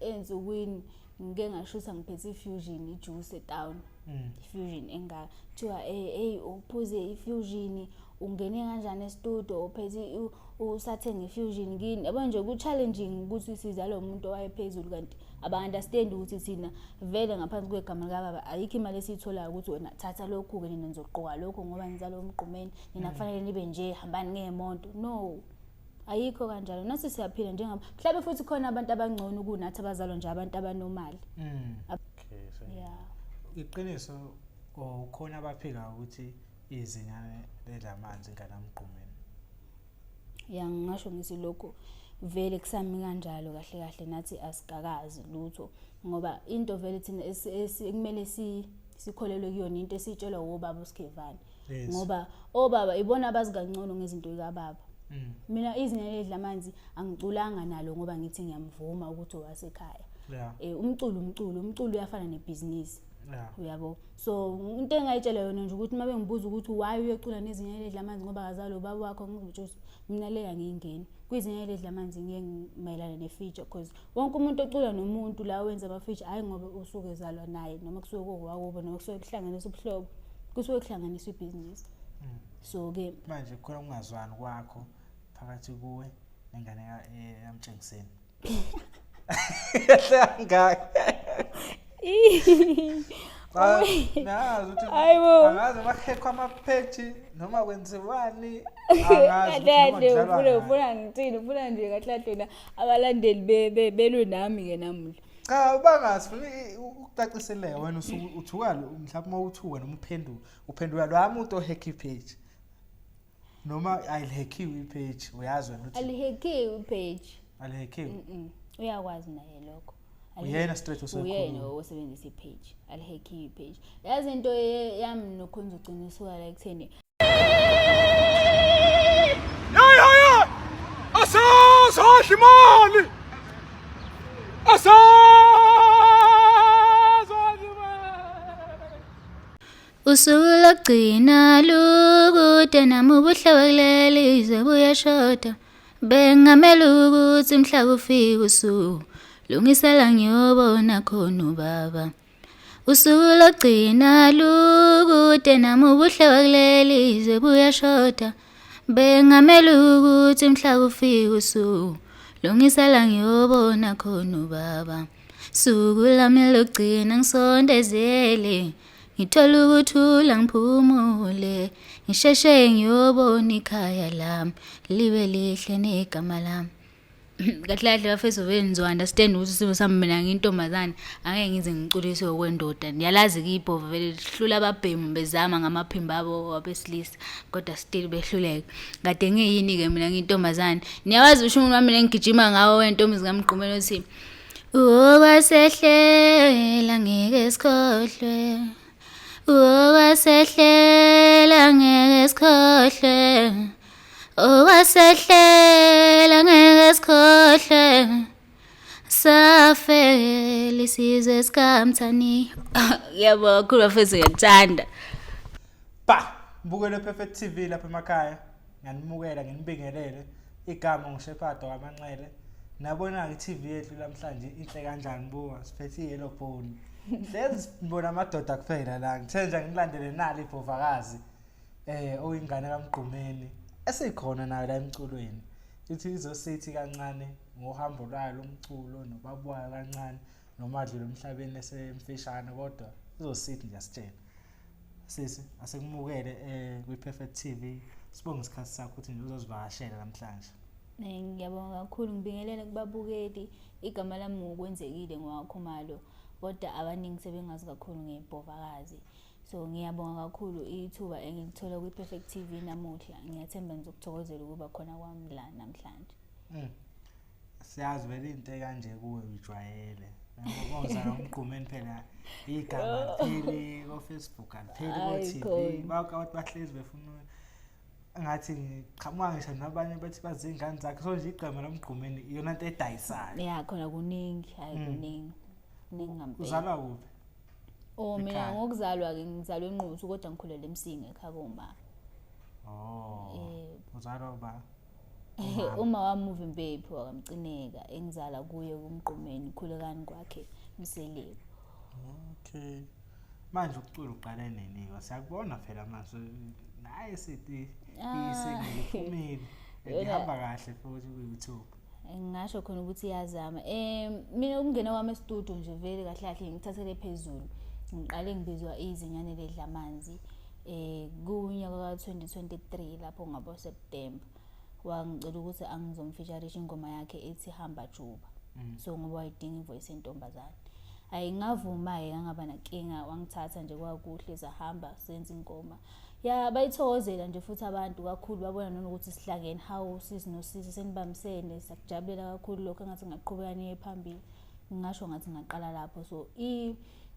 ensukwini ngike ngashutha ngiphethe ifusion ijuice town. Ifusion engaka kuthiwa uphuze ifusion ungene kanjani e-studio uphethe usathenga ifusion kini yabo nje ku challenging ukuthi sizalo umuntu owayephezulu kanti aba understand ukuthi thina vele ngaphansi kwegama likababa ayikho imali esiyitholayo ukuthi wena thatha lokhu ke nina nizoqoqa lokho ngoba nizalo umgqumeni nina kufanele nibe nje hambani ngeemonto. No, ayikho kanjalo. Nasi siyaphila njengaba mhlawumbe futhi khona abantu abangcono kunathi abazalwa nje abantu abanomali. Okay, so yeah. Iqiniso ukhona abaphika ukuthi izinyane ledlamanzi ngalamgqumeni. Ya ngisho ngisilokho vele kusami kanjalo kahle nathi asikakazi lutho ngoba into vele thina ekumele sikholelwe kuyona into esitshelwa obaba uSkhevani ngoba obaba ibona abazi kangcono ngezinto zikababa. Mina izinyane ledlamanzi angiculanga nalo ngoba ngithi ngiyamvuma ukuthi owasekhaya. Umculo uyafana nebhizinisi. Uyabo. So into engayitshela yona nje ukuthi mabe ngibuza ukuthi why uyecula nezinyane ledlamanzi ngoba akazalo baba wakho ngizothi mina leya ngiyingeni kwizinyane ledlamanzi ngiyemayelana ne-feature because wonke umuntu ocula nomuntu la wenza ama-feature hayi ngoba usuke ezalwa naye noma kusuke kokwakubo noma kusuke kuhlanganisa ubuhlobo kusuke kuhlanganiswa ibhizinisi. So ke manje khona ungazwani kwakho phakathi kuwe nengane yamtshengiseni. Angazi bakhekho ama-page noma kwenziwani ufuna nje kahle abalandeli belwe nami ke namuhla. Cha bangasifuni ukucacisele wena uthuka mhlawumbe mawuthuka noma uphendula lo umuntu ohack page noma ayihackiwe ipage uyazi wena ukuthi alihackiwe ipage alihackiwe uyakwazi naye lokho. Uyena straight usekhona. Uyena osebenzisa ipage alihackiwe ipage. Yazi into yami nokhonza uqiniswa la ekutheni ya asazadlimali usuku lokugcina lukude nami ubuhlobo kulelize buyashoda bengamele ukuthi mhla kufika usuku lungisela ngiyobona khona ubaba. Usuku lokugcina lukude nami ubuhlobo kulelize buyashoda bengamele ukuthi mhla kufika usuku lungisela ngiyobona khona ubaba. Suku lami lokugcina ngisondezele ngithola ukuthula ngiphumule ngisheshe ngiyobona ikhaya lami libe lihle negama lami. Kahle bafethu benizwa understand ukuthi simo sami mina ngintombazana angeke ngize ngiculiswe okwendoda. Ngiyalazi kuyibhova vele lihlula ababhemu bezama ngamaphimbo abo abesilisa kodwa still behluleka. Kade ngiyini ke mina ngintombazana. Niyawazi usho umuntu wami ngigijima ngawo wentombi zikamgqumeni uthi okwasehlela ngeke sikhohlwe. Okwasehlela ngeke sikhohlwe. Okwasehlela ngeke sikhohlwe. Safela isizwe sikamthani. Yebo kakhulu bafethu ngiyathanda. Mbukele Perfect TV lapha emakhaya. Ngiyanimukela nginibingelele igama nguShepherd wamanxele. Nabona nge-TV yethu namhlanje inhle kanjani buka siphethe yellow phone. Hlezi ngibona amadoda kuphela la ngithenja ngilandele nali ibhovakazi oyingane kaMgqumeni esikhona nayo la emculweni. Ithi izosithi kancane ngohambo lwayo lomculo nobabwayo kancane noma adlule emhlabeni esemfishane kodwa izosithi nje asitshela. Sisi asekumukele kwi-Perfect TV sibonga isikhathi sakho ukuthi nje uzosivakashela namhlanje. Ngiyabonga kakhulu ngibingelele kubabukeli igama lami ngokwenzekile ngowakhumalo kodwa abaningi sebengazi kakhulu ngebhovakazi. So ngiyabonga kakhulu ithuba engilithola kwi-Perfect TV namuhla. Ngiyathemba ngizokuthokozela ukuba khona kwami la namhlanje. Siyazi vele into kanje kuwe ujwayele. Ngizana uMgqumeni phela igama lipheli ko Facebook alipheli ko TV. Abantu bahlezi befuna ngathi ngiqhamuka ngisho nabanye bathi bazingane zakhe so nje igama laMgqumeni iyona into edayisayo. Ya khona kuningi hayi kuningi ngempela. Uzalwa kuphi? Mina ngokuzalwa ke ngizalwe eNquthu kodwa ngikhulele eMsinga ekhaya komama. Uzalwa ba? Uma wamuva impepho wakamcineka engizala kuye kumqumeni khulekani kwakhe Mseleko. Okay. Manje ukucula uqale nini? Siyakubona phela manje naye sithi isengiliphumile. Ngihamba kahle futhi ku YouTube. Ngisho khona ukuthi iyazama. Mina ukungena kwami e-studio nje vele kahle kahle ngithathele phezulu. Ngiqale ngibizwa izinyane ledla amanzi kunyaka ka-2023 lapho ngabo September. Wangicela ukuthi angizomfeatureisha ingoma yakhe ethi Hamba Juba. So ngoba wayidinga ivoice entombazane. Ngavuma ngangaba nankinga wangithatha nje kwakuhle sahamba senza ingoma. Ya bayithokozela nje futhi abantu kakhulu babona nokuthi sihlangene how sisi nosisi senibambisene sakujabulela kakhulu lokho engathi ngaqhubeka niye phambili. Ngisho ngathi ngaqala lapho so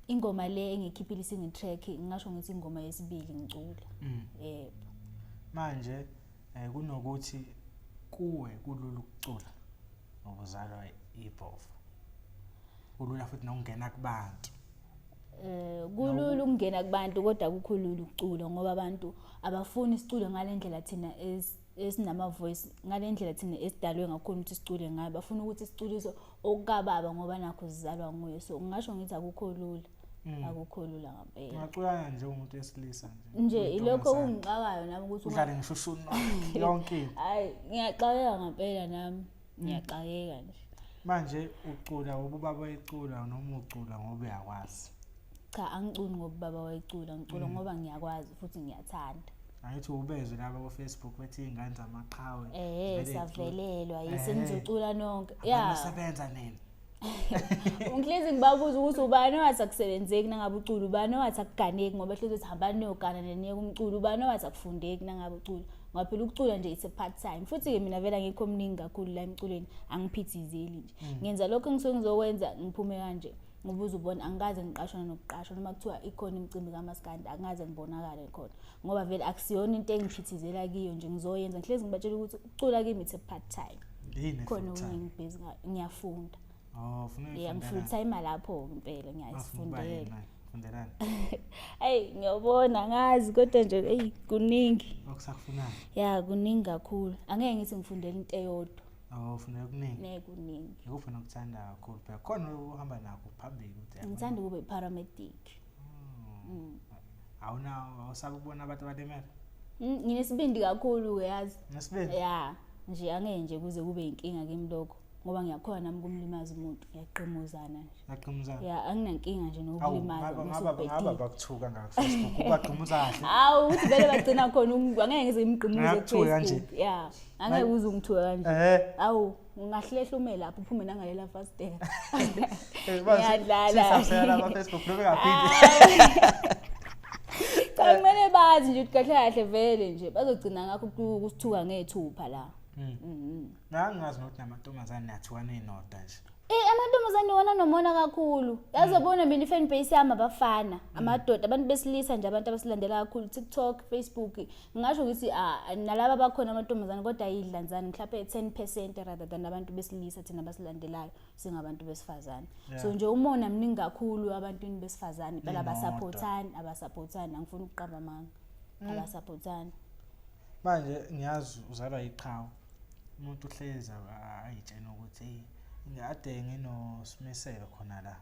ingoma le engikhiphile sing track ngisho ngithi ingoma yesibili ngicula. Yebo. Manje kunokuthi kuwe kulula ukucula ngokuzalwa iBhofu. Kulula futhi nokungena kubantu. Kulula ukungena kubantu kodwa kukhulula ukucula ngoba abantu abafuni isicule ngalendlela thina esinama voice ngalendlela thina esidalwe ngakhona ukuthi sicule ngayo bafuna ukuthi siculiso okukababa ngoba nakho sizalwa nguye so ngisho ngithi akukho lula ngempela. Ngicula nje umuntu esilisa nje ilokho ungixakayo nami ukuthi udlale ngishushunu yonke. Hayi ngiyaqhakeka ngempela nami ngiyaqhakeka nje. Manje ucula ubaba wayicula noma ucula ngoba uyakwazi? Cha angiculi ngoba baba wayicula ngicula ngoba ngiyakwazi futhi ngiyathanda. Angithi ubezwe laba ku Facebook bethi ingane zamaqhawe. Savelelwa yisengizocula nonke. Yeah. Usebenza nini? Ungihlezi ngibabuza ukuthi ubani owathi akusebenzeki nangabe ucula ubani owathi akuganeki ngoba hlezi uthi hamba niyogana neniye kumculo ubani owathi akufundeki nangabe ucula ngoba phela ukucula nje it's a part time futhi ke mina vela ngikho mningi kakhulu la emculweni angiphithizeli nje ngenza lokho engisuke ngizokwenza ngiphume kanje ngobuza ubona angikaze ngiqashwa nokuqashwa noma kuthiwa ikhona imicimbi kaMaskandi angikaze ngibonakala khona ngoba vele akusiyona into engiphithizela kiyo nje ngizoyenza ngihlezi ngibatshela ukuthi ukucula kimi it's a part time khona ngibhizi ngiyafunda. Ufuna full time lapho impela ngiyasifundela. Fundelani? Hey ngiyabona ngazi kodwa nje kuningi. Okusakufunayo? Ya kuningi kakhulu. Angeke ngithi ngifundela into eyodwa. Ufuna kuningi? Kuningi. Ikuphi nokuthanda kakhulu phela khona uhamba nakho phambili ukuthi ngithanda kube paramedic. Awusabe ukubona abantu abalimele? Nginesibindi kakhulu uyazi. Nesibindi? Ya nje angeke nje kuze kube inkinga kimi lokho ngoba ngiyakhona nami kumlimaza umuntu ngiyaqhemuzana nje. Yaqhemuzana? Ya anginankinga nje nokulimaza ngaba bakuthuka ngakho Facebook ubaqhumuza kahle. Uthi vele bagcina khona angeke ngize ngimqhimuze Facebook. Ya angeke uze ungithuka kanje. Ungahlehla ume lapho uphume nangalela fastela. Ngiyadlala. Sisasela la Facebook lokho ngaphindi. Kumele bazi nje ukuthi kahle kahle vele nje bazogcina ngakho ukusithuka ngethupha la. Nangazi nokuthi namantombazane nathukana enoda nje. Amantombazane wona nomona kakhulu. Yazobona mina ifan base yami abafana. Amadoda abantu besilisa nje abantu abasilandela kakhulu TikTok, Facebook. Ngisho ukuthi nalabo abakhona amantombazane kodwa ayidlanzana mhlawumbe 10% rather than abantu besilisa thina basilandelayo singabantu besifazane. So nje umona mningi kakhulu abantwini besifazane phela abasupportani angifuni ukuqamba amanga. Abasupportani. Manje ngiyazi uzalwa iqhawe. Umuntu uhleza ayitshena ukuthi ngade nginoSimiselo khona la.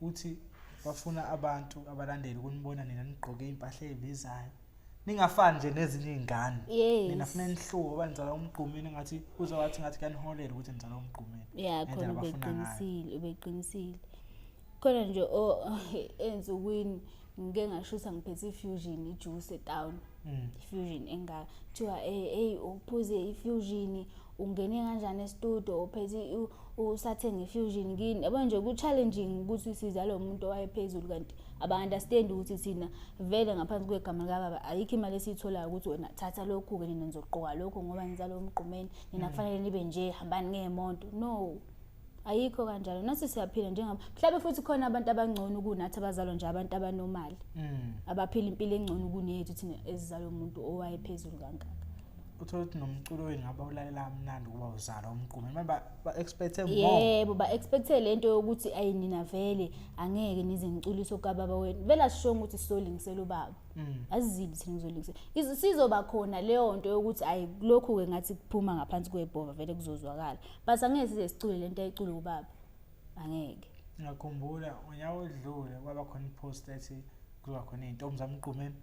Uthi bafuna abantu abalandeli ukunibona nina nigqoke impahla ezibizayo. Ningafani nje nezinye izingane. Nina funa enhluko banizala umgqumeni ngathi uzowathi ngathi kaniholela ukuthi nizala umgqumeni. Yeah khona ubeqinisile. Khona nje enzukwini ngike ngashutha ngiphethe ifusion ijuice town. Ifusion engathiwa uphuze ifusion ungene kanjani e-studio uphethe usathenga ifusion kini yabo nje ku challenging ukuthi sizalo umuntu owayephezulu kanti aba understand ukuthi thina vele ngaphansi kwegama lika ayikho imali esitholayo ukuthi wena thatha lokhu ke nina nizoqoka lokho ngoba nizalo umgqumeni nina kufanele nibe nje hambani ngemonto no ayikho kanjalo nasi siyaphila njengaba mhlawumbe futhi khona abantu abangcono kunathi abazalwa nje abantu abanomali abaphila impilo engcono kunethu thina ezizalo umuntu owayephezulu kangaka. uthola ukuthi nomculo wenu ngaba ulalela kamnandi kuba uzala umqhume manje ba-expecte more. Yebo ba-expecte lento yokuthi ayinina vele angeke nize ngiculise okababa wenu vele asisho ukuthi sizolingisela ubaba azizibi thina ngizolingisela sizoba khona leyo nto yokuthi ayi lokhu-ke ngathi kuphuma ngaphansi kwebhova vele kuzozwakala but angeke size sicule lento ayicule ubaba angeke. Ngiyakhumbula unyaka odlule kwaba khona ipost ethi kuzoba khona iy'ntombi zamqhumeni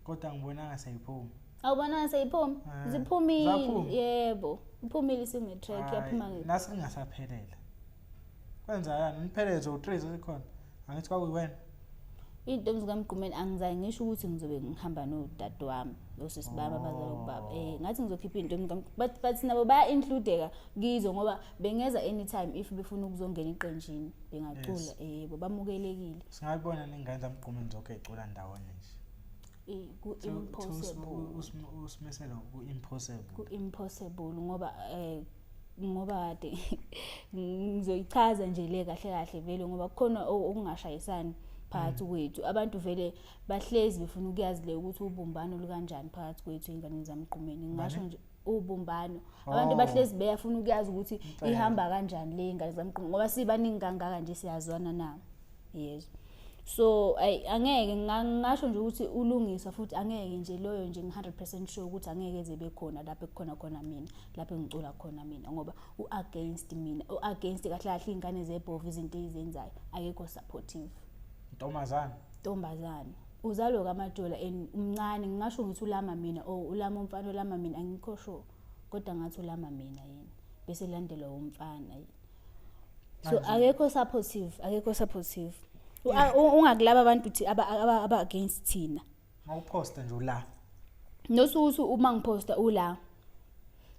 kodwa ngibonanga seyiphuma. Awubona seyiphuma ziphumile yebo iphumile isingetrack yaphuma nasi kungasaphelele kwenzakani niphelezo u3 sekhona angithi kwakuyiwena iy'ntombi zikamqhumeni angizayi ngisho ukuthi ngizobe ngihamba nodade wami osisibaba abazali ubaba ngathi ngizokhipha iy'ntombi but nabo baya-includeka kizo ngoba bengeza anytime if befuna ukuzongena eqenjini bengacula yebo bamukelekile. singayibona ningane zamqhumeni zonke ey'cula ndawonye nje usimiselo ku-impossible ngoba kade ngizoyichaza nje le kahle kahle vele ngoba kukhona okungashayisani phakathi kwethu abantu vele bahlezi befuna ukuyazi le ukuthi ubumbano lukanjani phakathi kwethu ingane zamqhumeni ngisho nje ubumbano abantu bahlezi beyafuna ukuyazi ukuthi ihamba kanjani le ingane zamqhumeni ngoba sibaningi kangaka nje siyazwana nabo yezwa. So angeke ngasho nje ukuthi ulungiswa futhi angeke nje loyo nje ngi100% sure ukuthi angeke eze bekhona lapho ekukhona khona mina lapho engicula khona mina ngoba u-against mina u-against kahle kahle ingane zebhova izinto ezenzayo akekho supportive. Ntombazana uzalo kaMajola umncane ngingasho ngithi ulama mina ulama umfana ulama mina angikho sure kodwa ngathi ulama mina yena bese landelwa umfana yena. So akekho supportive ungakulaba abantu uthi aba against thina mawuposta nje ula nosuthi uma ngiposta ula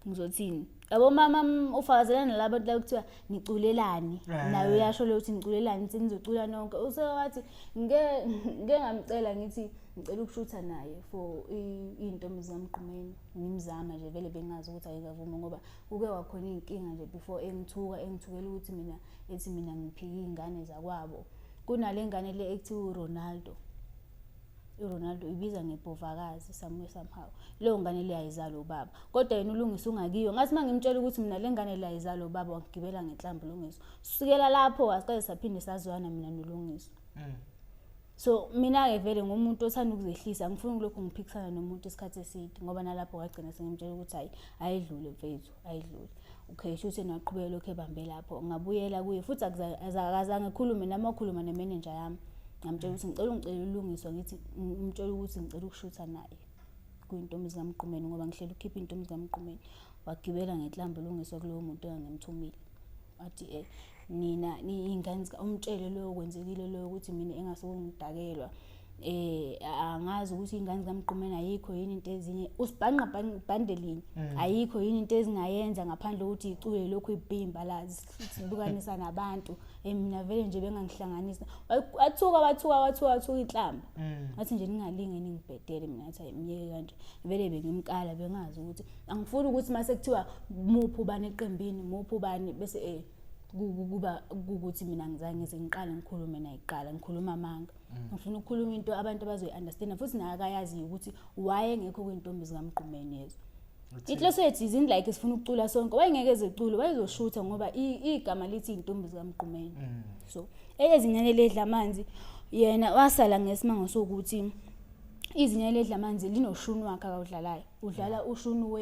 ngizothini yabo mama ufakazelana nalabo la kuthiwa niculelani nayo yasho le ukuthi niculelani sinizocula nonke usewathi ngeke ngamcela ngithi ngicela ukushutha naye for iy'ntombi zamqhumeni ngimzama nje vele bengazi ukuthi ayikavuma ngoba uke wakhona iy'nkinga nje before engithukela ukuthi mina ngiphike iy'ngane zakwabo kunale ngane le ekuthiwa uRonaldo ibiza ngebhovakazi somehow leyo ngane le ayizalo ubaba kodwa yena ulungisa ungakiyo ngathi mangimtshela ukuthi mina le ngane le ayizalo ubaba wangigibela ngenhlamvu ulungiso sukela lapho asiqale saphinde sazwana mina nolungiso. So mina-ke vele ngumuntu othanda ukuzehlisa ngifuna kulokhu ngiphikisana nomuntu isikhathi eside ngoba nalapho wagcina sengimtshela ukuthi hayi ayidlule mfethu ayidlule okay shuthi naqhubeka lokho ebambe lapho ngabuyela kuye futhi akazange khulume namakhuluma nemanager yami ngamtshela ukuthi ngicela ulungiswa ngithi ngimtshela ukuthi ngicela ukushutha naye kuyintombi zamqhumeni ngoba ngihleli ukhipha intombi zamqhumeni wagibela ngenhlamvu ulungiswa kulowo muntu engangimthumile athi nina ingane umtshele lo kwenzekile lo ukuthi mina engasokungidakelwa angazi ukuthi ingane zamqhumeni ayikho yini into ezinye usibhanqa bandelinye ayikho yini into ezingayenza ngaphandle ukuthi icule lokho ibhimba la sibukanisa nabantu mina vele nje bengangihlanganisa wathuka inhlamba ngathi nje ningalinge ningibhedele mina athi ayimiyeke kanje vele bengimkala bengazi ukuthi angifuni ukuthi mase kuthiwa muphu bani eqembini muphu bani bese kuba ukuthi mina ngizange ngiqale ngikhulume naye iqala ngikhuluma amanga ngifuna ukukhuluma into abantu abazoyi-understand futhi naye akayazi ukuthi why engekho kwintombi zikamqhumeni yezo inhloso yethu izini like sifuna ukucula sonke wayengeke ezecule wayezoshutha ngoba igama lithi intombi zikamqhumeni so ezinye ledla amanzi yena wasala ngesimanga sokuthi izinyane ledla amanzi linoshunu wakhe akawudlalayo udlala ushunu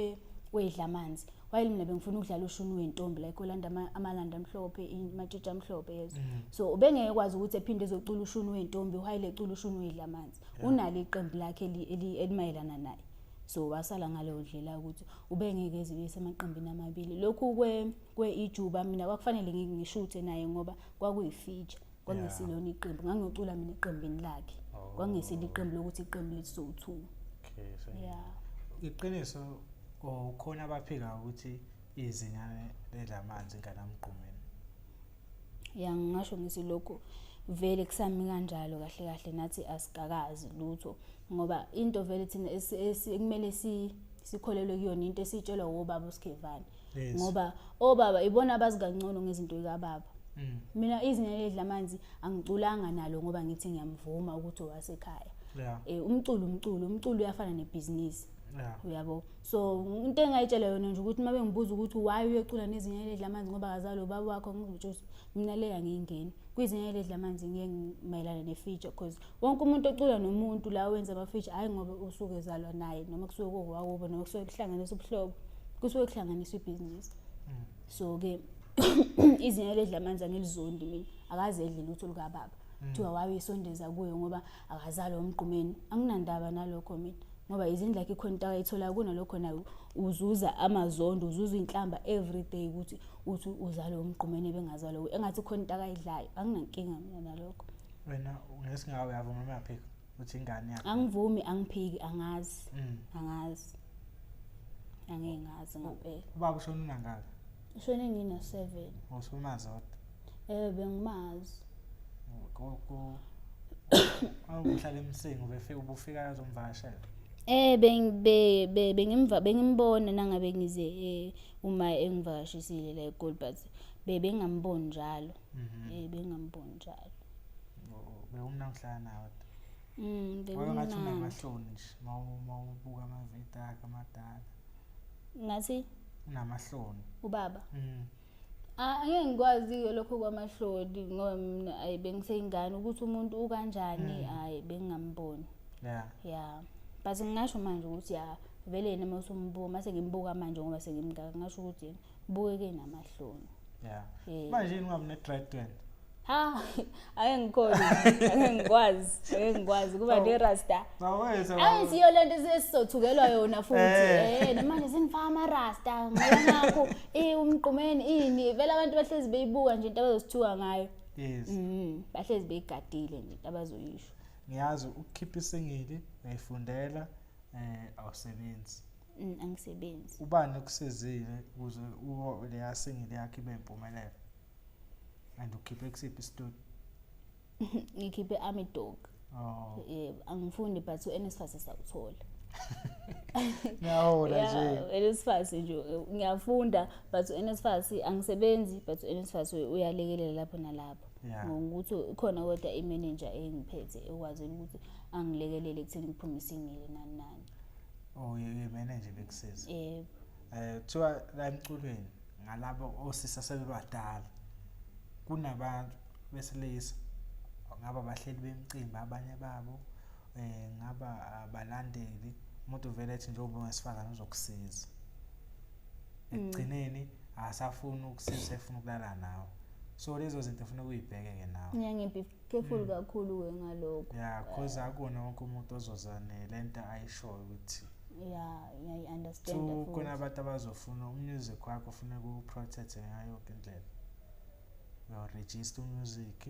wedla amanzi while mina bengifuna ukudlala ushunu wentombi like olanda amalanda amhlophe matshitshi amhlophe yezo so ubengeke kwazi ukuthi ephinde ezocula ushunu wentombi while ecula ushunu wedla amanzi unalo iqembu lakhe elimayelana naye so wasala ngaleyo ndlela ukuthi ubengeke ezibe semaqembini amabili lokhu kwe-ijuba mina kwakufanele ngishuthe naye ngoba kwakuyifeature kwangesilona iqembu ngangiyocula mina eqembini lakhe kwangesile iqembu lokuthi iqembu liso-2 iqiniso ukhona abaphika ukuthi izinyane ledlamanzi nganamqhumeni ngisho ngisilokho vele kusami kanjalo kahle kahle nathi asikakazi lutho ngoba into vele thina kumele sikholelwe kuyona into esitshelwa obaba uSkhevane ngoba obaba ibona abazi kangcono ngezinto zikababa mina izinyane ledlamanzi angiculanga nalo ngoba ngithi ngiyamvuma ukuthi owasekhaya umculo uyafana nebhizinisi Yeah. uyabo. So into engayitshela yona nje ukuthi mabe ngibuza ukuthi why uyocula nezinyanyeli edlamanzi ngoba akazali ubaba wakho ngizotshela mina leya ngiyingeni kwizinyanyeli edlamanzi ngiye ngimayelana ne-feature because wonke umuntu ocula nomuntu la wenza ama-feature hayi ngoba usuke ezalwa naye noma kusuke kuwakubo noma kusuke kuhlanganisa ubuhlobo kusuke kuhlanganisa ibhizinisi. So-ke izinyanyeli edlamanzi angilizondi mina akaze edle lutho lukababa kuthiwa wayisondeza kuyo ngoba akazalwa umgqumeni anginandaba nalokho mina ngoba izindlela ikhona into ayithola kunalokho nayo uzuza amazondo uzuza inhlamba every day ukuthi uzalwe umgqumeni bengazalwa engathi khona into akayidlayo anginankinga mina nalokho. Wena ngesingawe uyavuma mayaphika uthi ingane yakho Angivumi angiphiki angazi angeke ngazi ngempela. ubaba ushona unangaka Ushone ngina 7. usumazi kodwa Bengimazi. awuhlala emsingo ubufika azomvakashela bengimbona nangabe ngize uma engivakashisile la eGoldbart bengamboni njalo bengamboni njalo bewumnamhlanje nawe bekungathi unamahloni nje mawubuka amavidiyo akhe amadala ngathi unamahloni ubaba angeke ngikwazi lokho kwamahloni ngoba mina ayi bengiseyingane ukuthi umuntu ukanjani hayi bengingamboni. Yeah but ngingasho manje ukuthi ya vele yena masumbuka mase ngimbuka manje ngoba sengimngaka ngasho ukuthi bukeke namahloni. Manje ungabe ne-dread wena angeke ngikwazi kuba ne-rasta ayisiyo lento esizothukelwa yona futhi namanje senifaka ama-rasta ngoba ngakho umgqumeni ini vele abantu bahlezi beyibuka nje into abazosithuka ngayo. Bahlezi beyigadile nje into abazoyisho. Ngiyazi ukukhipha isingili uyayifundela awusebenzi. Angisebenzi. Ubani okusizile ukuze leya singili yakhe ibe impumelelo and ukhiphe kusiphi isitudio? Ngikhiphe Army Dog. Angifundi but uNSFAS sawuthola. Ngiyahola nje. uNSFAS nje ngiyafunda but uNSFAS angisebenzi but uNSFAS uyalekelela lapho nalapho. Ngokuthi khona kodwa imanager engiphethe ekwazi ukuthi angilekelele ekutheni ngiphume isingile nani. Manager bekusiza. Kuthiwa la emculweni ngalabo osisa sebebadala kunabantu besilisa ngaba bahleli bemcimbi abanye babo ngaba abalandeli umuntu vele ethi njengoba ungesifazana uzokusiza ekugcineni asafuna ukusiza efuna ukulala nawe. So lezo zinto ufuna ukuyibheke nawe. Ngibe careful kakhulu ke ngalokho. Because akuna wonke umuntu ozoza nelento ayishoyo ukuthi I understand that. So kuna abantu abazofuna umusic wakho ufuna ukuprotect ngayo yonke indlela. Register music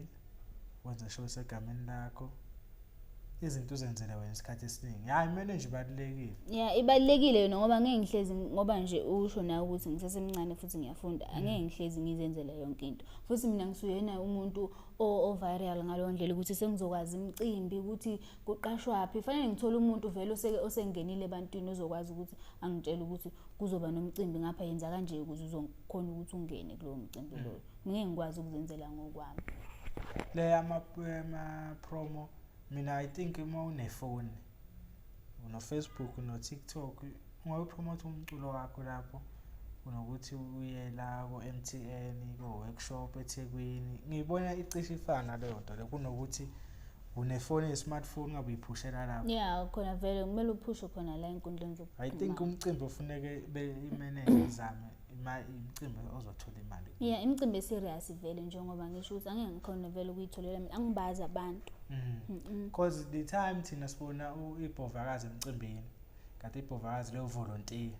wenza show segameni lakho izinto uzenzele wena isikhathi esiningi. Imanager ibalekile. Ibalekile yona ngoba ngeke ngihlezi ngoba nje usho nawe ukuthi ngisesemncane futhi ngiyafunda angeke ngihlezi ngizenzele yonke into. Futhi mina ngisuyena umuntu o viral ngalo ndlela ukuthi sengizokwazi imicimbi ukuthi kuqashwapi fanele ngithola umuntu vele osengenile ebantwini ozokwazi ukuthi angitshela ukuthi kuzoba nomcimbi ngapha yenza kanje ukuze uzokhona ukuthi ungene kulowo mcimbi loyo. Ngeke ngikwazi ukuzenzela ngokwami. Le ama promo mina I think uma unefoni uno Facebook uno TikTok ungayipromote umculo wakho lapho unokuthi uye la ko MTN ko workshop eThekwini ngibona icishe ifana leyo nto le kunokuthi unefoni ye-smartphone ngabe uyiphushela lapho. Khona vele kumele uphushe khona la enkundleni zokuxhumana. I think umcimbi ufuneke imanager izame imicimbi ozothola imali. Imicimbi serious vele njengoba ngisho ukuthi angeke ngikhona vele ukuyitholela mina angibazi abantu. Because the time thina sibona ibhovakazi emcimbini kanti ibhovakazi leyo volunteer.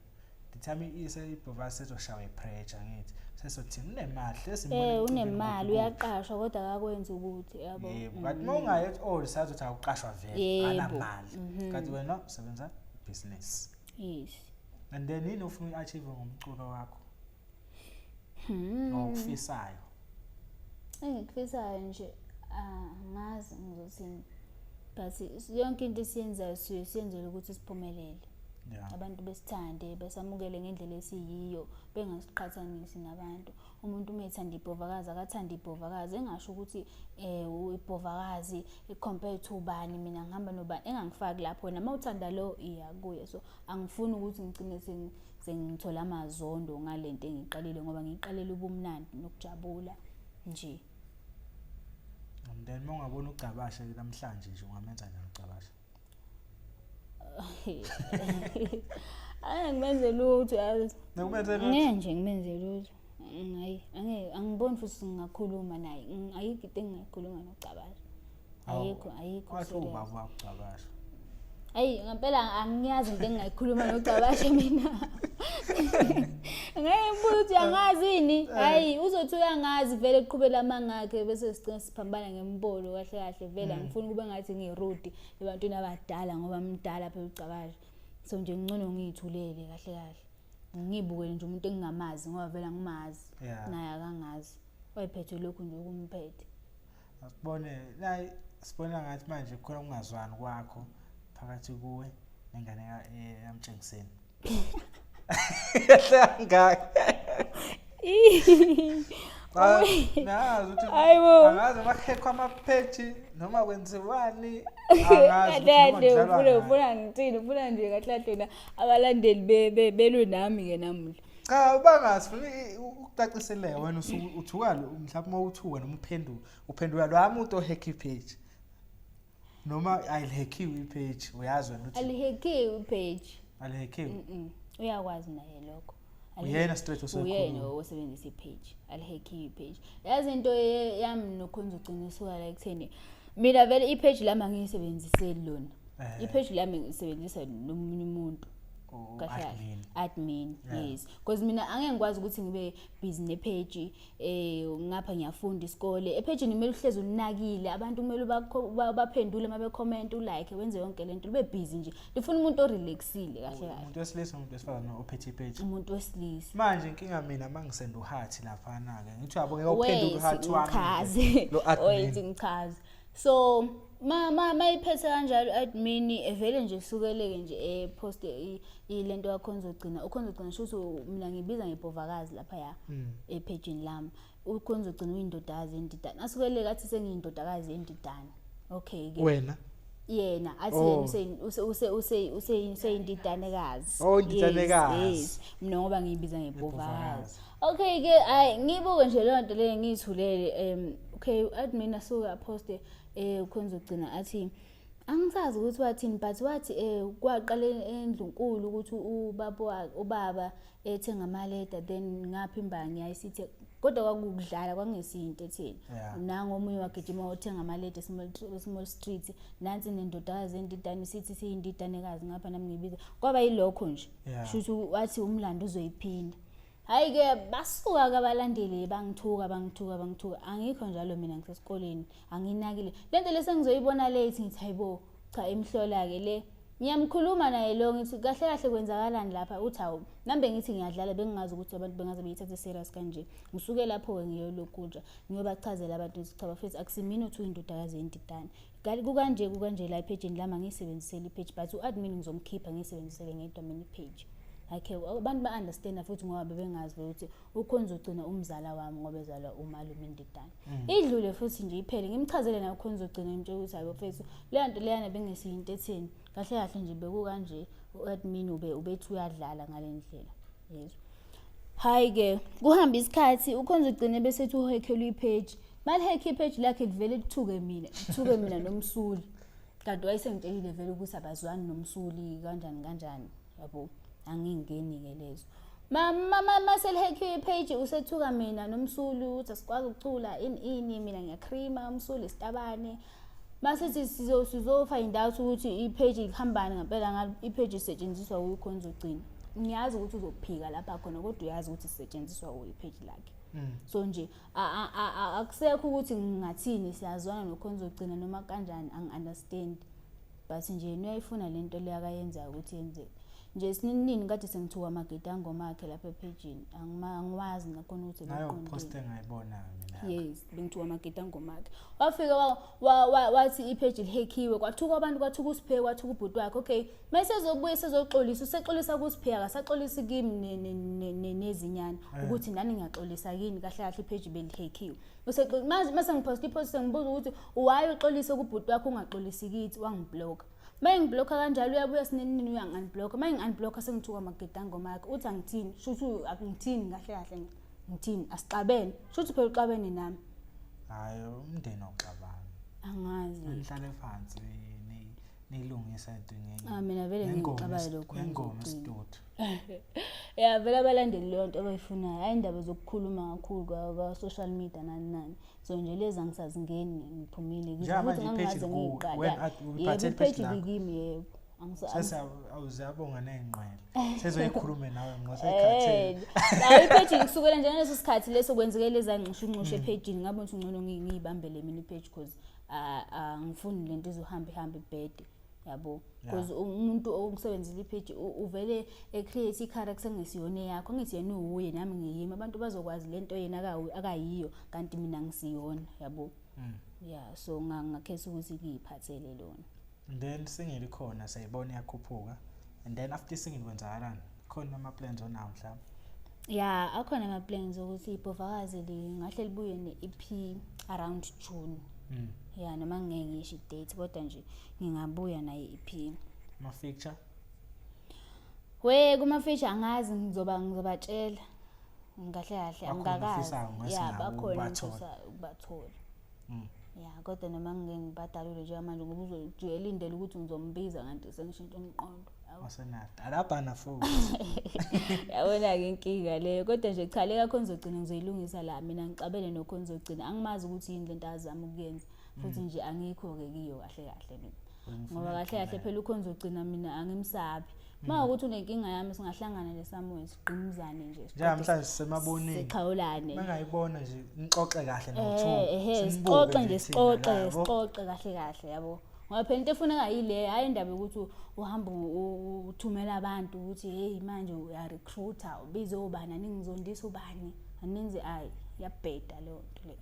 The time ibhovakazi sezoshaya ipressure ngithi sesothina unemali lesimona unemali uyaqashwa kodwa akakwenza ukuthi yabo. But mawungaye all sazothi awuqashwa vele anamali kanti wena usebenza business. Yes. And then yini ufuna uachieve ngomculo wakho? Okufisayo. Engikufisayo nje ngazi ngizothini but yonke into esiyenzayo siyenzela ukuthi siphumelele. abantu besithande besamukele ngendlela esiyiyo bengasiqhathanisi nabantu. Umuntu umethanda ibhovakazi akathanda ibhovakazi engasho ukuthi ibhovakazi compared to ubani mina ngihamba nobani engangifaki lapho wena mawuthanda lo iya kuye. So angifuni ukuthi ngicine sengithola amazondo ngalento engiqalile ngoba ngiqalele ubumnandi nokujabula nje. Then mawungabona uGcabasha namhlanje nje ungamenza njani uGcabasha? Ngimenze lutho yazi. Nokumenze lutho? Nje ngimenze lutho. Hayi angiboni futhi ngingakhuluma naye. Ayikho into engingayikhuluma noGcabasha. Ayikho. Wathi ubaba wakuGcabasha. Hayi ngempela angiyazi into engingayikhuluma noGcabasha mina. Ngeke ukuthi angazini. Hayi uzothi uyangazi vele eqhubela amangakhe bese sicina siphambana ngempolo kahle vele angifuni kube ngathi ngirude ebantwini abadala ngoba mdala phela uGcabasha. So nje ngcono ngiyithulele kahle. Ngibukele nje umuntu engingamazi ngoba vele angimazi naye akangazi. Wayephethe lokhu nje ukumphethe. Sibona ngathi manje kukhona ukungazwani kwakho phakathi kuwe nengane yamtshengiseni. Nazi ukuthi angazi makhekho amapheji noma kwenziwani angazi ufuna nje kahle abalandeli belwe nami ke namuhla. Cha bangasifuni ukucacisele wena uthuka lo mhlawumbe mawuthuka noma uphendula lo umuntu ohack page noma ayihackiwe ipage uyazi wena uthi alihackiwe ipage alihackiwe uyakwazi naye lokho. Uyena straight uyena osebenzisa ipage alihackiwe ipage. Yazi into yami nokhonza uqiniswa la ekutheni mina vele ipage lami angiyisebenziseli lona. Ipage lami ngisebenzisa nomunye umuntu. Admin yes because mina angeke ngikwazi ukuthi ngibe busy nepage ngapha ngiyafunda isikole epage nimele uhlezi uninakile abantu kumele baphendule mabe comment ulike wenze yonke lento ube busy nje lifuna umuntu orelaxile kahle umuntu wesilisa umuntu wesifazane ophethe ipage umuntu wesilisa manje inkinga mina mangisenda uHathi lapha na ke ngithi yabo ngeke uphendule uHathi wami lo admin ngichaze so ma iphethe kanjalo admin vele nje sukeleke nje post ilento yakhonza ugcina shothi mina ngibiza ngebhovakazi lapha ya epage lami ukhonza ugcina uyindodazi endidana asukeleke athi sengiyindodakazi endidana okay ke wena yena athi useyindidanekazi indidanekazi mina ngoba ngiyibiza ngebhovakazi okay ke ay ngibuke nje lonto le ngiyithulele okay admin asuka post ukhonza ugcina athi angisazi ukuthi wathini but wathi kwaqale endlunkulu ukuthi ubaba ethenga amaleda then ngapha imbangi yayisithi kodwa kwakudlala kwangesinto etheni nango omunye wagijima othenga amaleda small street nansi nendodakazi endidani sithi siyindidanekazi ngapha nami ngibiza kwaba yilokho nje shuthi wathi umlando uzoyiphinda. Hayi ke basuka kabalandeli bangithuka angikho njalo mina ngisesikoleni anginakile lento lesengizoyibona late ngithi hayibo cha emhlola ke le ngiyamkhuluma naye lo ngithi kahle kwenzakalani lapha uthi hawo nambe ngithi ngiyadlala bengingazi ukuthi abantu bengaze beyithathe serious kanje ngisuke lapho ke ngiyolokuja ngiyobachazela abantu ukuthi cha bafethu akusimini uthi uyindodakazi endidana kukanje la ipage lami ngisebenzisela ipage but uadmin ngizomkhipha ngisebenzisele ngedwa mina ipage. Okay abantu ba understand futhi ngoba bebengazi ukuthi ukhonza ugcina umzala wami ngoba ezalwa umalume endidana idlule futhi nje iphele ngimchazele na ukhonza ugcina into ukuthi hayi bafethu le nto leyana bengesiyinto etheni kahle nje bekukanje uadmin ubethi uyadlala ngalendlela yezwa. Hayi ke kuhamba isikhathi ukhonza ugcina bese ethi uhekhelwe ipage malihekhe ipage lakhe kuvele kuthuke mina nomsuli kanti wayesengitshelile vele ukuthi abazwani nomsuli kanjani yabo angingeni ke lezo mama selihekhe page usethuka mina nomsulu uthi asikwazi ukucula ini mina ngiyacreama umsulu isitabane masithi sizofind out ukuthi ipage ihambani ngempela ipage isetshenziswa ukhonza ugcina ngiyazi ukuthi uzophika lapha khona kodwa uyazi ukuthi isetshenziswa ipage lakhe so nje akusekho ukuthi ngingathini siyazwana nokhonza ugcina noma kanjani angi understand but nje uyayifuna lento le akayenza ukuthi yenzeke nje sininini kade sengithuka amagedango makhe lapha ephejini angiwazi nakhona ukuthi nayo post engayibona mina yes bengithuka amagedango makhe wafika wathi ipage lihackiwe kwathuka abantu kwathuka uSiphe kwathuka ubhuti wakhe okay mase ezobuya sezoxolisa usexolisa kuSiphe akasaxolisa kimi nezinyana ukuthi nani ngiyaxolisa kini kahle kahle ipage belihackiwe mase ngiposta ipost sengibuza ukuthi why uxolisa kubhuti wakhe ungaxolisi kithi wangiblock Mangiblocker kanjalo uyabuya sinenini uyangunblocker unblocker sengithuka amagedango makhe uthi angithini shuthu akungithini kahle kahle ngithini asixabene shuthu phela uxabene nami hayi umndeni oxabana angazi nihlale phansi nilungisa into ngeke mina vele ngixabana lokho ngoma studio yeah vele abalandeli leyo nto abayifunayo hayi indaba zokukhuluma kakhulu kwa social media nani so nje lezi angisazingeni ngiphumile ukuthi ngingaze ngiqala yebo page likimi yebo sasa awuzabonga nengqwele sezoyikhulume nawe ngoba sekhathele hayi page kusukela nje ngaleso sikhathi leso kwenzekele ezanxushu page ngabona ukuthi ngcono ngiyibambele mina page because angifuni lento izohamba bad yabo because umuntu okusebenzisa ipage uvele ecreate i-character ngesiyone yakho ngithi yena uye nami ngiyimi abantu bazokwazi lento yena akayiyo kanti mina ngisiyona yabo yeah so ngakhetha ukuthi ngiyiphathele lona then singeli khona sayibona yakhuphuka and then after singini kwenzakalani khona ama plans onawo mhlawumbe yeah akhona ama plans ukuthi ibhovakazi lingahle libuye ne-EP around June yeah noma ngeke ngisho date kodwa nje ngingabuya naye EP ma feature kuma feature angazi ngizobatshela ngahle kahle angakazi yeah bakhona ukubathola yeah kodwa noma ngeke ngibadalule nje manje ngoba uzojuyelindele ukuthi ngizombiza kanti sengishintsha umqondo asenada alabhana futhi yabona ke inkinga leyo kodwa nje cha le kakho ngizogcina ngizoyilungisa la mina ngicabele nokho ngizogcina angimazi ukuthi yini lento azama ukuyenza futhi nje angikho ke kiyo kahle mina ngoba kahle phela ukho ngizogcina mina angimsabi mawukuthi unenkinga yami singahlangana leSamuel siqhumuzane nje mhlawumbe semabonini sikhawulane mangayibona nje nixoxe kahle no2 sixoxe kahle yabo ngoba phela into efuneka yile hayi indaba ukuthi uhamba uthumela abantu ukuthi hey manje uya recruiter ubize ubani aningizondisa ubani aninzi ayi yabheda lo nto le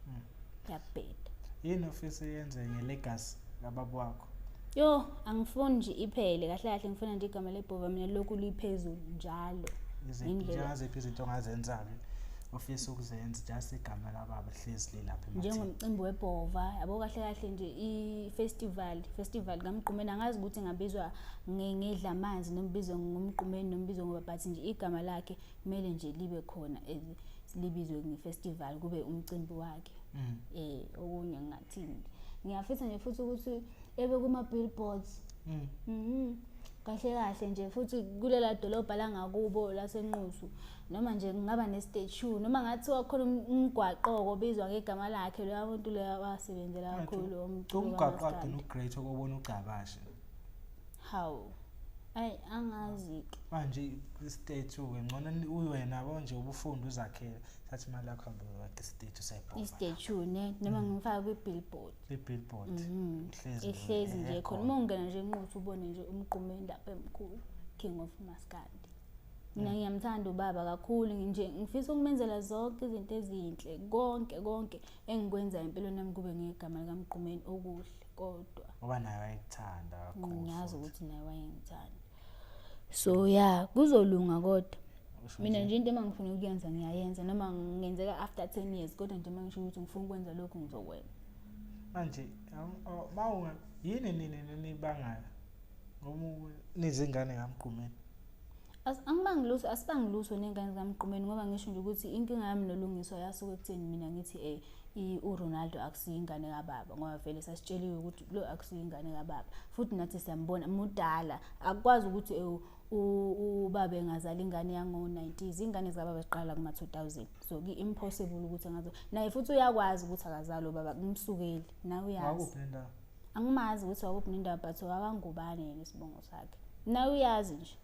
yabheda yini ofisi yenze ngelegacy kababa wakho yo angifuni nje iphele kahle ngifuna nje igama lebhova mina lokhu liphezulu njalo indlela ziphi izinto ongazenza ofisa ukuzenza just igama lababa hlezi lapha emathini njengomcimbi webhova yabo kahle nje i-festival kaMgqumeni angazi ukuthi ngabizwa ngedla amanzi nombizwe ngomgqumeni nombizwe ngoba but nje igama lakhe kumele nje libe khona libizwe ngefestival kube umcimbi wakhe okunye ngathini ngiyafisa nje futhi ukuthi ebe kuma billboards kahle nje futhi kulela dolobha la ngakubo lasenquthu noma nje ngaba ne-statue noma ngathi wakhona umgwaqo obizwa ngegama lakhe lo abantu leyo wasebenzela kakhulu umgwaqo adona ugreat okubona ucabashe how angazi manje i-statue ngcono uwena yabo nje ubufunda uzakhela thatha imali yakho hamba ku-statue sayibona i-statue noma ngifaka kwi-billboard ihlezi nje khona uma ungena nje enquthu ubone nje umgqumeni lapha emkhulu King of Maskandi mina ngiyamthanda ubaba kakhulu nje ngifisa ukumenzela zonke izinto ezinhle konke engikwenza empilweni yami kube ngegama likaMgqumeni okuhle kodwa ngoba naye wayekuthanda kakhulu ngiyazi ukuthi naye wayengithanda so yeah kuzolunga kodwa mina nje into emangifuna ukuyenza ngiyayenza noma ngenzeka after 10 years kodwa nje mangisho ukuthi ngifuna ukwenza lokho ngizokwenza manje mawunga yini nibangayo ngoba nizingane kaMgqumeni asibangiluso nengane kaMgqumeni ngoba ngisho nje ukuthi inkinga yami nolungiswa yasuke ekutheni mina ngithi uRonaldo akusiyingane kababa ngoba vele sasitsheliwe ukuthi lo akusiyingane kababa futhi nathi siyambona mudala akwazi ukuthi ubaba engazali ingane yango-90s ingane zikababa ziqala kuma-2000 so impossible ukuthi angazo naye futhi uyakwazi ukuthi akazali ubaba kumsukeli nawe uyazi angimazi ukuthi wakuphi nendawo but akangubani yena isibongo sakhe nawe uyazi nje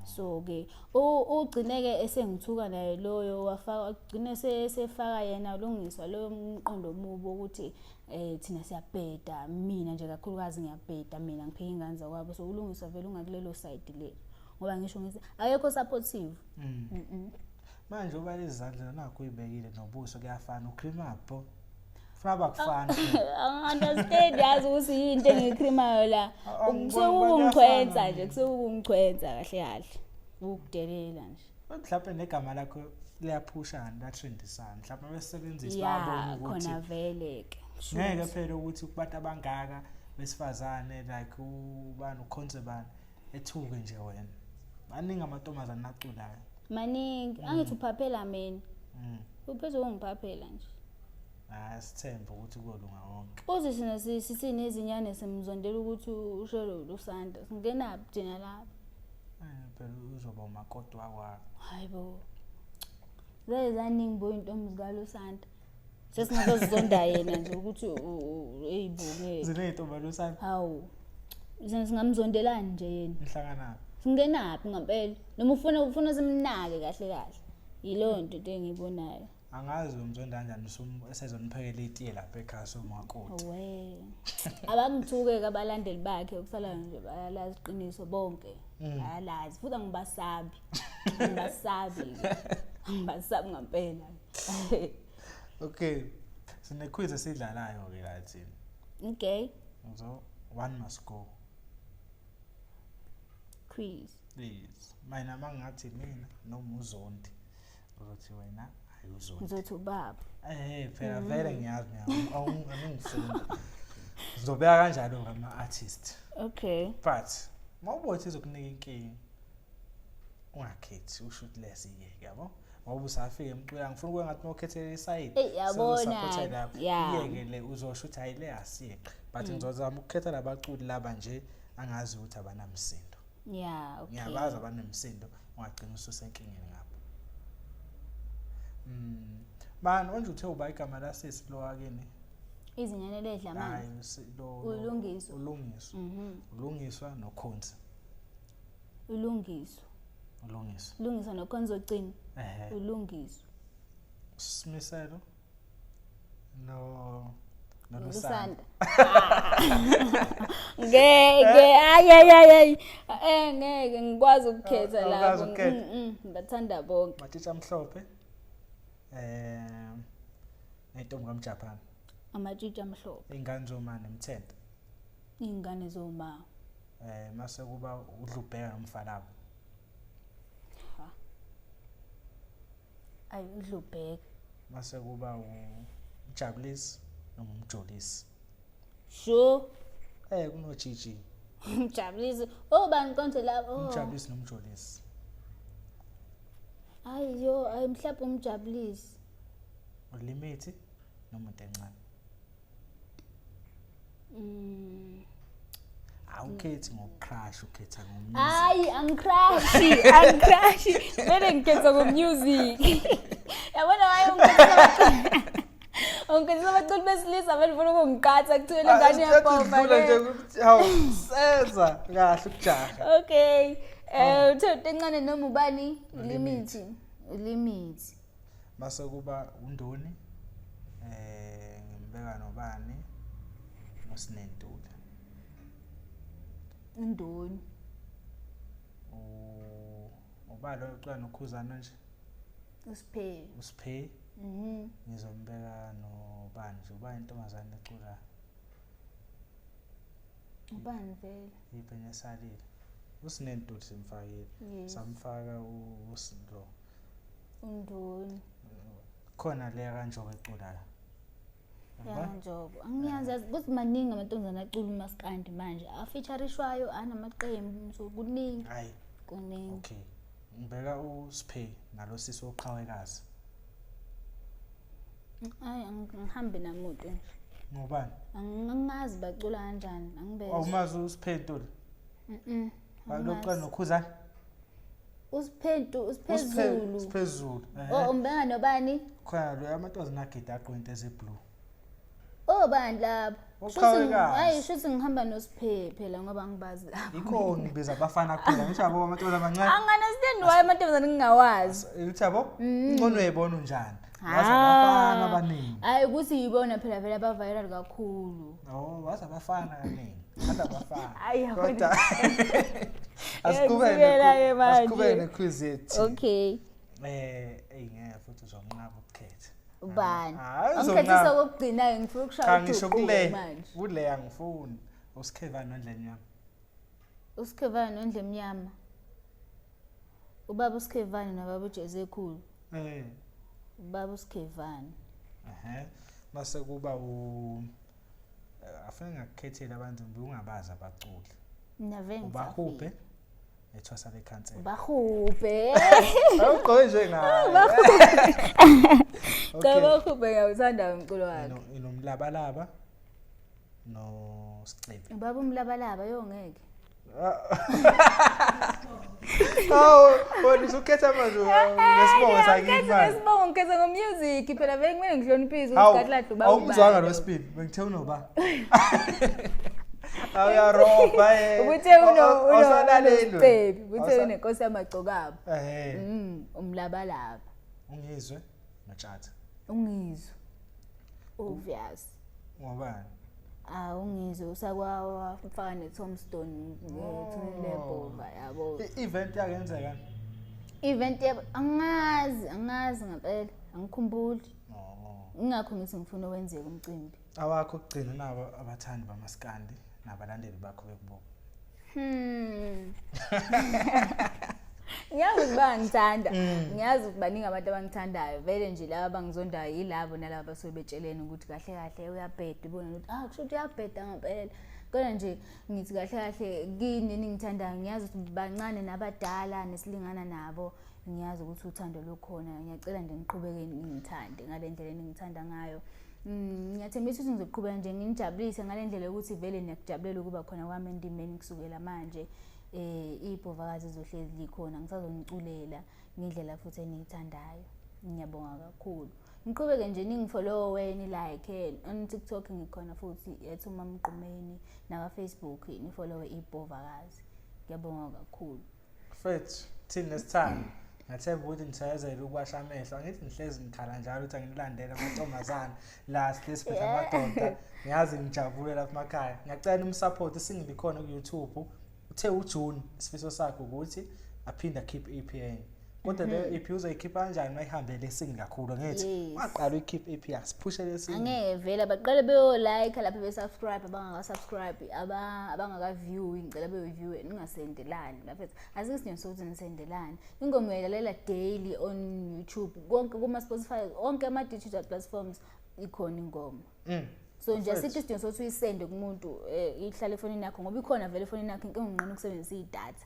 So ke ugcineke esengithuka naye loyo wafaka ugcine sefaka yena ulungiswa lo mqondo omubo ukuthi thina siyabheda mina nje kakhulukazi ngiyabheda mina ngipheka ingane zakwabo so ulungiswa vele ungakulelo side le ngoba ngisho ngithi akekho supportive. Manje uba izandla nakho uyibekile nobuso kuyafana ucream up funa bakufana. Understand yazi ukuthi yinto engikrimayo la ukusekungichwenza nje kusekungichwenza kahle kahle ukudelela nje mhlawumbe negama lakho liyaphushana la trendisana mhlawumbe besebenzisa babona ukuthi khona vele ke ngeke phela ukuthi kubantu abangaka besifazane like ubani ukhonsebani ethuke nje wena baningi amantombazana naculayo maningi angithi uphaphela mina uphezulu ungiphaphela nje sithemba ukuthi kolunga wonke uze sina sisine izinyane semzondela ukuthi ushelo uSandra singenaphi thina lapha phela uzoba umakoti wakho hayibo zaningi boy intombi zikalo Sandra sesingazozonda yena nje ukuthi eyibuke zineyintombi lo Sandra hawu singamzondelani nje yena nihlangana singenaphi ngempela noma ufuna simnake kahle kahle yilonto into engiyibonayo angazi umzonda kanjani esezoniphekela itiye lapha ekhaya somakoti we abangithuke kabalandeli bakhe ukusala nje bayalazi iqiniso bonke bayalazi futhi angibasabi ngempela. Okay sine quiz esidlalayo ke la thina Okay so one must go quiz please mina mangathi mina noma uzondi uzothi wena ayuzondi ngizothi ubaba phela vele ngiyazi mina angifunda ngizobeka kanjalo ngama artist okay but mawubothi izokunika inkingi ungakhethi ushoot less yeke yabo ngoba usafika emcula ngifuna ukwengathi mawukhethele iside yabona yeke le uzoshoot hayile asiyeqe but ngizozama ukukhetha labaculi laba nje angazi ukuthi abanamsindo okay ngiyabaza abanemsindo ungagcina ususenkingeni ngapha man onje uthe uba igama lasisi lo akini izinyane ledla manje ulungiswa nokhonza ulungiswa nokhonza ocini ulungiswa Smiselo no Lusanda ngeke ngeke ngikwazi ukukhetha lapho ngathanda bonke matitsha amhlophe nentombi kaMjapan amatshitsha amhlophe ingane zomane emthente ingane zoma mase kuba udlubheka nomfalabo ayi udlubheka mase kuba ujabulisi noma umjolisi sure kuno Gigi umjabulisi bani konke lapho umjabulisi nomjolisi ayi mhlawumbe umjabulisi ulimithi nomuntu encane awukhethi ngokucrash ukhetha ngomusic hayi angicrash vele ngikhetha ngomusic yabona waye ungikhetha abaculi besilisa vele ufuna ukungiqatha kuthule ngane yepompa nje ukuthi hawu senza kahle ukujaha okay uthe encane noma ubani limit mase kuba undoni ngimbeka nobani nosinentula undoni ubalo ucela nokhuzana nje usiphe ngizombeka nobani nje uba intombazane ecula ubani vele iphenya esalile usinentula simfakile samfaka uSindlo undoni khona le kanjobo ecula la kanjobo angiyazi ukuthi maningi amantombazana acula umaskandi manje afeaturishwayo anamaqembu so kuningi hayi kuningi okay ngibeka uSpay nalo sisi oqhawekazi hayi ngihambe namuntu nje ngobani angingazi bacula kanjani angibeze awumazi uSpay Ntuli baloqala nokhuzana usiphezulu umbeka nobani khona lo amantombazana agida aqointe ezeblue bani lapho? Uqhawekazi. Hayi shuthi ngihamba noSiphe phela ngoba ngibazi lapho. Yikho ngibiza abafana kuphela ngithi yabo amantombazane amancane. Anganasitendi waye amantombazane ngingawazi. Ngithi yabo ingcono uyayibona unjani? Wazi abafana abaningi. Hayi ukuthi yibona phela vele aba-viral kakhulu. Wazi abafana kaningi. Hada abafana. Hayi Kodwa Yaqhubeka-ke manje. asikubene quiz yethu. Okay. Ngeke futhi uzonqaba ukukhetha. Ubani? Hayi, Angikhethisa uzonqaba. kokugcina ngifuna ukushaya Cha ngisho uduqu kule. manje. Kule angifuni. Usikhevani nondlenyama. uSikhevani nondle emnyama. Ubaba uSikhevani nobaba uJeze ekhulu. Ubaba uSikhevani. Mase kuba afuna ngakukhethela abantu ungabaza abaculi. Navenza. Ubahube ethwasa lekhansela. Ubahube. Awugqoke nje ngayo. Cha ubahube ngiyawuthanda umculo wakhe. Inomlabalaba no Sicebe. Ubaba umlabalaba yongeke. Wena usukhetha manje nesibongo sakini manje. Nesibongo ngikhetha ngomusic phela vele kumele ngihloniphise ukuthi kahle ubaba. Awumzwanga lwesibili bengithe unoba. Awuyaroba Ubuthe unoSiphe, ubuthe unenkosi yamagcokabo. Umlabalaba. Ungizwe noTshatha. Ungizwe. Obvious. Ngobani? Ungizwe usakwawa mfaka neTombstone ngethulebova yabo. I-event yakenzeka. Event angazi ngempela angikhumbuli. Ingakho ngithi ngifuna wenzeke umcimbi. Awakho ukugcina nabo abathandi bamaskandi nabalandeli bakho bekubuka. Ngiyazi ukuba ngithanda. Ngiyazi ukubaningi abantu abangithandayo. Vele nje laba abangizondayo yilabo nalabo basuke betshelene ukuthi kahle kahle uyabheda ubona ukuthi kusho ukuthi uyabheda ngempela. Kodwa nje ngithi kahle kahle kini ningithandayo ngiyazi ukuthi bancane nabadala nesilingana nabo. Ngiyazi ukuthi uthando lokhona. Ngiyacela nje ngiqhubeke ngithande ngalendlela engithanda ngayo. Ngiyathembisa ukuthi ngizoqhubeka nje nginijabulise ngalendlela ukuthi vele niyakujabulela ukuba khona kwami endimeni kusukela manje. Ibhovakazi izohlezi likhona ngisazoniculela ngendlela futhi eniyithandayo. Ngiyabonga kakhulu. Ngiqhubeke nje ningifollowe ni like on TikTok ngikhona futhi @umamqumeni na Facebook ni follow ibhovakazi. Ngiyabonga kakhulu. Mfethu thina nesithando. Ngathemba ukuthi ngisayezela ukwasha amehlo angithi nihlezi ngikhala njalo ukuthi anginilandele amantombazana la siphethe amadoda. Ngiyazi ngijabule lapha emakhaya. Ngiyacela umsupport singibe khona ku YouTube. Uthe uJune isifiso sakhe ukuthi aphinda keep EPA. Kodwa le EP uzoyikhipha kanjani mayihambele singakakhulu ngithi waqala ukeep EP yasiphushe lesinye. Angeke vele baqale beyo like lapha be subscribe abangaka subscribe abangaka view ngicela beyo view ningasendelani lapha asisidingo sokuthi nisendelani. Ingoma uyayilalela daily on YouTube konke kuma Spotify onke ama digital platforms ikhona ingoma. So nje sithi isidingo sokuthi uyisende kumuntu ihlale efonini yakho ngoba ikhona vele efonini yakho inkinga ngqono ukusebenzisa idatha.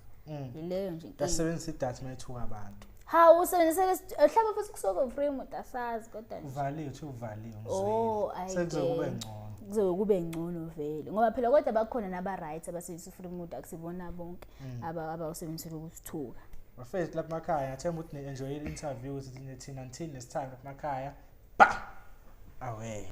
Yileyo nje inkinga. Dasebenzisa idatha mayithuka abantu. Hawu usebenzisela hlaba futhi kusoko free mode asazi kodwa nje. Uvaliwe umzwelo. Sekuzokube ngcono. Kuzokube ngcono vele ngoba phela kodwa bakhona naba right abasebenzisa free mode akusibona bonke abawusebenzisela ukuthuka. Bafethu lapha emakhaya ngathemba ukuthi ni enjoy interviews thina nesithando lapha emakhaya. Awe